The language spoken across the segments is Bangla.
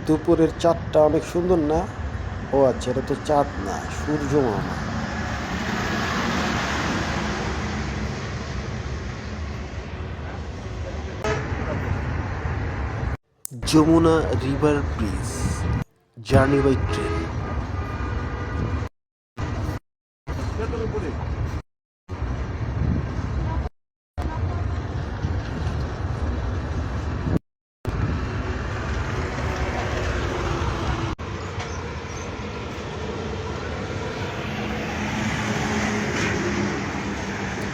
দুপুরের চাঁদটা অনেক সুন্দর না? ও আচ্ছা, এটা তো চাঁদ না, সূর্য মামা। Jamuna river bridge, journey by train.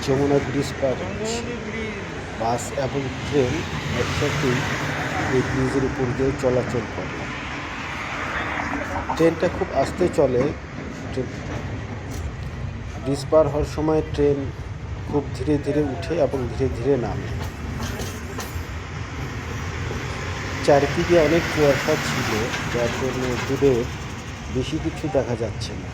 Jamuna bridge পার হচ্ছে। বাস এবং ট্রেন একসাথেই এই ব্রিজের উপর দিয়ে চলাচল করে। ট্রেনটা খুব আস্তে চলে। ব্রিজ পার হওয়ার সময় ট্রেন খুব ধীরে ধীরে উঠে এবং ধীরে ধীরে নামে। চারিদিকে অনেক কুয়াশা ছিল, যার জন্য দূরে বেশি কিছু দেখা যাচ্ছে না।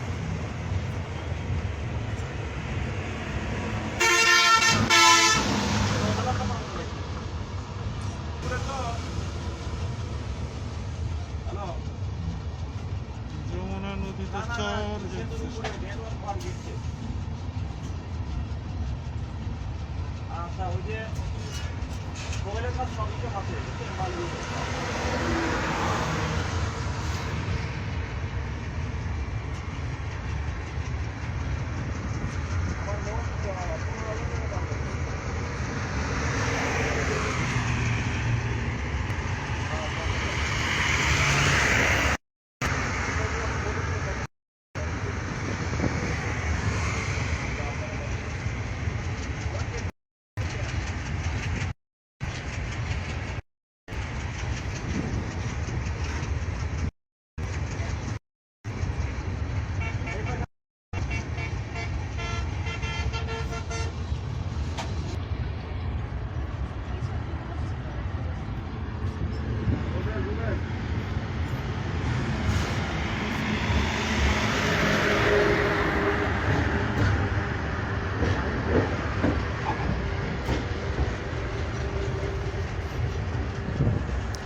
যমুনা নদীতে চর দেখছে। আচ্ছা, ওই যে মোবাইলের কাজ সব কিছু আছে।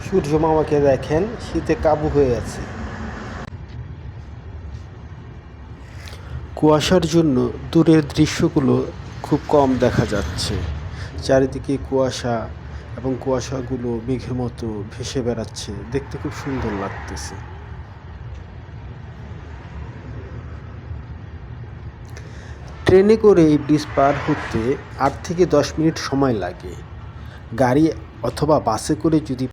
সূর্য মামাকে দেখেন, শীতে কাবু হয়ে আছে। কুয়াশার জন্য দূরের দৃশ্যগুলো খুব কম দেখা যাচ্ছে। চারিদিকে কুয়াশা এবং কুয়াশাগুলো মেঘের মতো ভেসে বেড়াচ্ছে, দেখতে খুব সুন্দর লাগতেছে। ট্রেনে করে এই ব্রিজ পার হতে 8 থেকে 10 মিনিট সময় লাগে। গাড়ি অথবা বাসে করে যদি